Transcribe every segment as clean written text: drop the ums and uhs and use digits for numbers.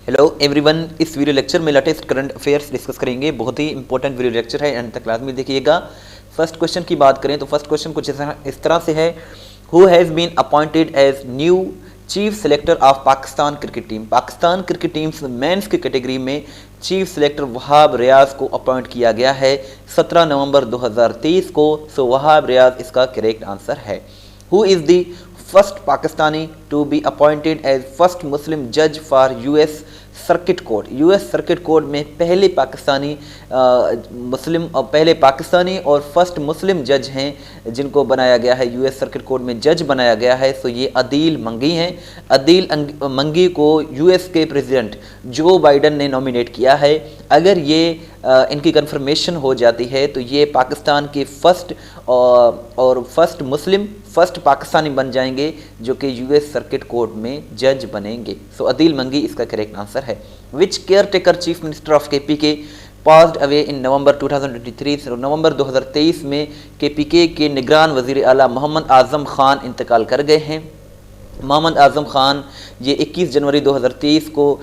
Hello everyone, इस video lecture में latest current affairs discuss करेंगे। बहुत ही इंपॉर्टेंट वीडियो लेक्चर है, एंड तक क्लास में देखिएगा। फर्स्ट क्वेश्चन की बात करें तो फर्स्ट क्वेश्चन कुछ इस तरह से है, who has been appointed as new chief selector of Pakistan cricket team. Pakistan cricket team men's की कैटेगरी में चीफ सेलेक्टर वहाब रियाज को अपॉइंट किया गया है 17 नवंबर 2023 को। सो वहाब रियाज इसका करेक्ट आंसर है। Who is the first Pakistani to be appointed as first Muslim जज for US circuit court. US circuit court में पहले पाकिस्तानी पहले पाकिस्तानी और फर्स्ट मुस्लिम जज हैं जिनको बनाया गया है यूएस सर्किट कोर्ट में जज बनाया गया है। सो ये अदील मंगी हैं। अदील मंगी को यूएस के प्रेसिडेंट जो बाइडन ने नॉमिनेट किया है। अगर ये इनकी कंफर्मेशन हो जाती है तो ये पाकिस्तान के फर्स्ट मुस्लिम फर्स्ट पाकिस्तानी बन जाएंगे जो कि यूएस सर्किट कोर्ट में जज बनेंगे। सो अदील मंगी इसका करेक्ट आंसर है। Which caretaker chief minister of KPK passed away in November 2023। नवंबर 2023 में केपीके के निगरान वजीर आला मोहम्मद आजम खान इंतकाल कर गए हैं। मोहम्मद आजम खान ये 21 जनवरी 2023 को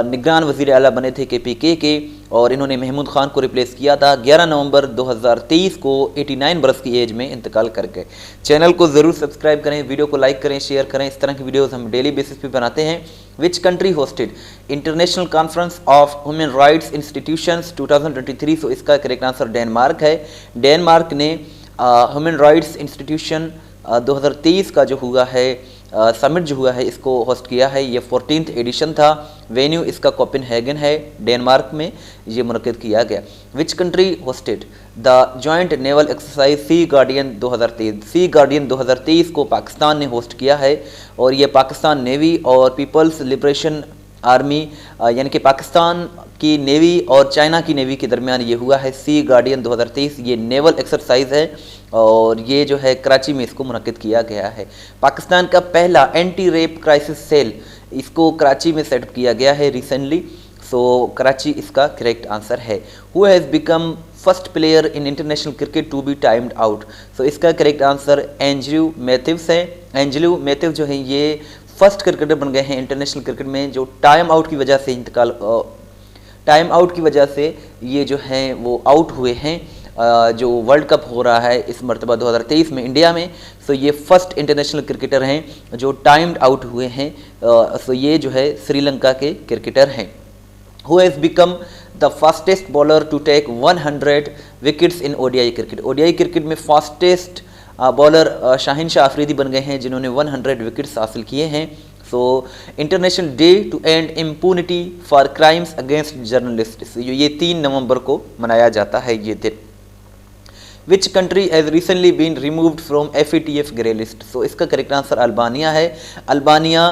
निगरान वज़ीर आला बने थे केपीके के, और इन्होंने महमूद खान को रिप्लेस किया था। 11 नवंबर 2023 को 89 बरस की एज में इंतकाल कर गए। चैनल को ज़रूर सब्सक्राइब करें, वीडियो को लाइक करें, शेयर करें। इस तरह की वीडियोस हम डेली बेसिस पे बनाते हैं। विच country hosted international conference of human rights institutions 2023। सो इसका करेक्ट आंसर डेनमार्क है। डेनमार्क ने ह्यूमन राइट्स इंस्टीट्यूशन 2023 का जो हुआ है समिट जो हुआ है इसको होस्ट किया है। ये 14th एडिशन था। वेन्यू इसका कोपेनहेगन है, डेनमार्क में ये मुनक्किद किया गया। Which country hosted the joint naval exercise Sea Guardian 2023। Sea Guardian 2023 को पाकिस्तान ने होस्ट किया है, और ये पाकिस्तान नेवी और पीपल्स लिबरेशन आर्मी यानी कि पाकिस्तान की नेवी और चाइना की नेवी के दरमियान ये हुआ है सी गार्डियन 2023। ये नेवल एक्सरसाइज है और ये जो है कराची में इसको मुनक्किद किया गया है। पाकिस्तान का पहला एंटी रेप क्राइसिस सेल इसको कराची में सेटअप किया गया है रिसेंटली। सो कराची इसका करेक्ट आंसर है। Who has become first player in international cricket to be timed out. So इसका करेक्ट आंसर एंड्रयू मैथ्यूज है। एंड्रयू मैथ्यूज जो है ये फर्स्ट क्रिकेटर बन गए हैं इंटरनेशनल क्रिकेट में जो टाइम आउट की वजह से ये जो हैं वो आउट हुए हैं। जो वर्ल्ड कप हो रहा है इस मरतबा 2023 में इंडिया में। सो ये फर्स्ट इंटरनेशनल क्रिकेटर हैं जो टाइम्ड आउट हुए हैं। सो ये जो है श्रीलंका के क्रिकेटर हैं। Who has become the fastest bowler to take 100 wickets in ODI cricket. ODI cricket में फास्टेस्ट बॉलर शाहीन शाह अफरीदी बन गए हैं जिन्होंने 100 विकेट्स हासिल किए हैं। So international day to end impunity for crimes against journalist ये 3 नवंबर को मनाया जाता है ये दिन। Which country has recently been removed from FATF grey list. So इसका करेक्ट आंसर अल्बानिया है। अल्बानिया,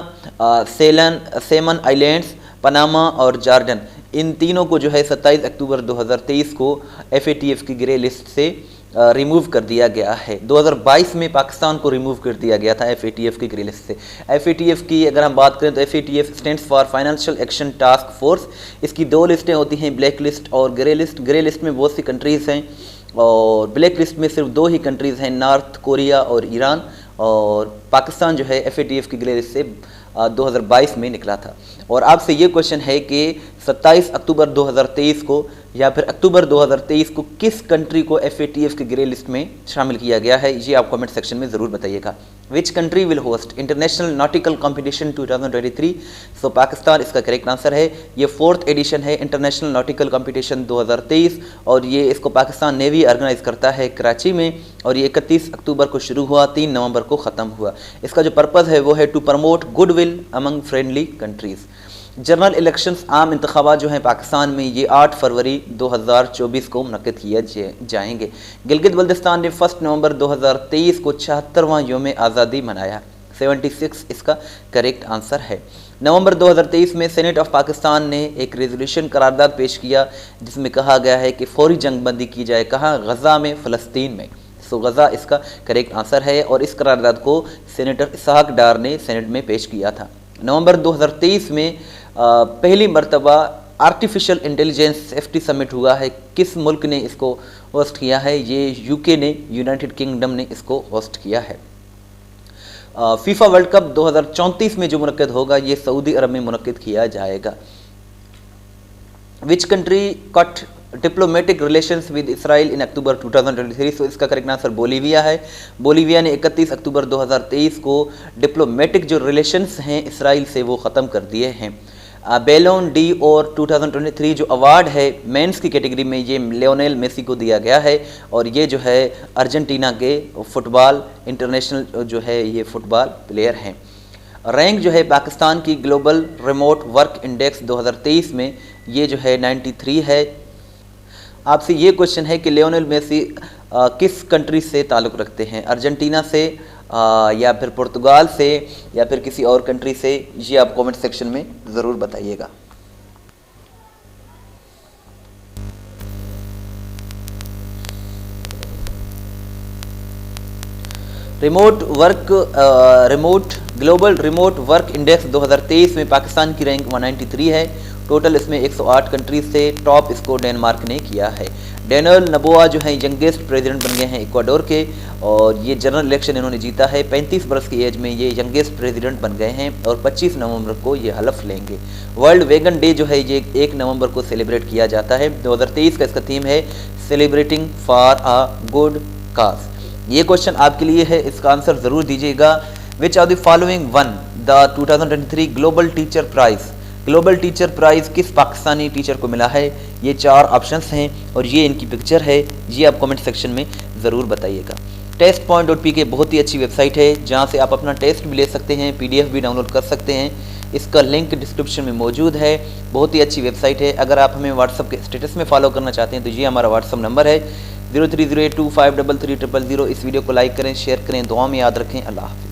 सेमन आइलैंड्स, पनामा और जॉर्डन इन तीनों को जो है 27 अक्टूबर 2023 को FATF की ग्रे लिस्ट से रिमूव कर दिया गया है। 2022 में पाकिस्तान को रिमूव कर दिया गया था FATF की ग्रे लिस्ट से। FATF की अगर हम बात करें तो FATF stands for financial action task force. इसकी 2 लिस्टें होती हैं, ब्लैक लिस्ट और ग्रे लिस्ट। ग्रे लिस्ट में बहुत सी कंट्रीज़ हैं और ब्लैक लिस्ट में सिर्फ 2 ही कंट्रीज़ हैं, नॉर्थ कोरिया और ईरान। और पाकिस्तान जो है FATF की ग्रे लिस्ट से 2022 में निकला था। और आपसे ये क्वेश्चन है कि 27 अक्टूबर 2023 को या फिर अक्टूबर 2023 को किस कंट्री को FATF की ग्रे लिस्ट में शामिल किया गया है, ये आप कमेंट सेक्शन में ज़रूर बताइएगा। Which country will host international nautical competition 2023। सो पाकिस्तान इसका करेक्ट आंसर है। ये 4th एडिशन है इंटरनेशनल नॉटिकल कॉम्पिटिशन 2023, और ये इसको पाकिस्तान नेवी ऑर्गेनाइज करता है कराची में, और ये 31 अक्टूबर को शुरू हुआ, 3 नवंबर को ख़त्म हुआ। इसका जो पर्पज़ है वो है to promote goodwill among friendly countries. General elections आम इंतखाबात जो हैं पाकिस्तान में ये 8 फरवरी 2024 को मुनक्किद किए जाएंगे। गिलगित बल्तिस्तान ने 1 नवंबर 2023 को 76वां योम आज़ादी मनाया। 76 इसका करेक्ट आंसर है। नवंबर 2023 में सेनेट ऑफ पाकिस्तान ने एक रेजोल्यूशन करारदाद पेश किया जिसमें कहा गया है कि फौरी जंगबंदी की जाए। कहाँ? गज़ा में, फ़लस्तीन में। सो गज़ा इसका करेक्ट आंसर है, और इस करारदाद को सेनेटर इसहाक डार ने सेनेट में पेश किया था। नवंबर 2023 में पहली मरतबा आर्टिफिशियल इंटेलिजेंस सेफ्टी समिट हुआ है। किस मुल्क ने इसको होस्ट किया है? ये यूके ने, यूनाइटेड किंगडम ने इसको होस्ट किया है। फीफा वर्ल्ड कप 2034 में जो मुनक्किद होगा ये सऊदी अरब में मुनक्किद किया जाएगा। Which country cut diplomatic relations with Israel in October 2023। तो इसका करेक्ट आंसर बोलीविया है। बोलीविया ने 31 अक्टूबर 2023 को डिप्लोमेटिक जो रिलेशंस हैं इसराइल से वो ख़त्म कर दिए हैं। बैलोन डी और 2023 जो अवार्ड है मेंस की कैटेगरी में ये लियोनेल मेसी को दिया गया है और ये जो है अर्जेंटीना के फुटबॉल इंटरनेशनल जो है ये फुटबॉल प्लेयर हैं। रैंक जो है पाकिस्तान की ग्लोबल रिमोट वर्क इंडेक्स 2023 में ये जो है 93 है। आपसे ये क्वेश्चन है कि लियोनेल मेसी किस कंट्री से ताल्लुक़ रखते हैं, अर्जेंटीना से या फिर पुर्तगाल से या फिर किसी और कंट्री से, ये आप कमेंट सेक्शन में ज़रूर बताइएगा। Remote global remote work index 2023 में पाकिस्तान की रैंक 193 है। टोटल इसमें 108 कंट्रीज से टॉप इसको डेनमार्क ने किया है। डेनियल नबोआ जो है यंगेस्ट प्रेसिडेंट बन गए हैं इक्वाडोर के और ये जनरल इलेक्शन इन्होंने जीता है। 35 बरस की एज में ये यंगेस्ट प्रेसिडेंट बन गए हैं और 25 नवंबर को ये हलफ लेंगे। वर्ल्ड वेगन डे जो है ये 1 नवंबर को सेलिब्रेट किया जाता है। 2023 का इसका थीम है celebrating for a good cause. ये क्वेश्चन आपके लिए है, इसका आंसर ज़रूर दीजिएगा। Which of the following won the 2023 global teacher prize. Global teacher prize किस पाकिस्तानी टीचर को मिला है? ये 4 ऑप्शंस हैं और ये इनकी पिक्चर है, ये आप कमेंट सेक्शन में ज़रूर बताइएगा। testpoint.pk बहुत ही अच्छी वेबसाइट है जहाँ से आप अपना टेस्ट भी ले सकते हैं, PDF भी डाउनलोड कर सकते हैं। इसका लिंक डिस्क्रिप्शन में मौजूद है। बहुत ही अच्छी वेबसाइट है। अगर आप हमें व्हाट्सअप के स्टेटस में फॉलो करना चाहते हैं तो ये हमारा व्हाट्सअप नंबर है 0308253300। इस वीडियो को लाइक करें, शेयर करें, दुआ में याद रखें। अल्लाह हाफ़िज़।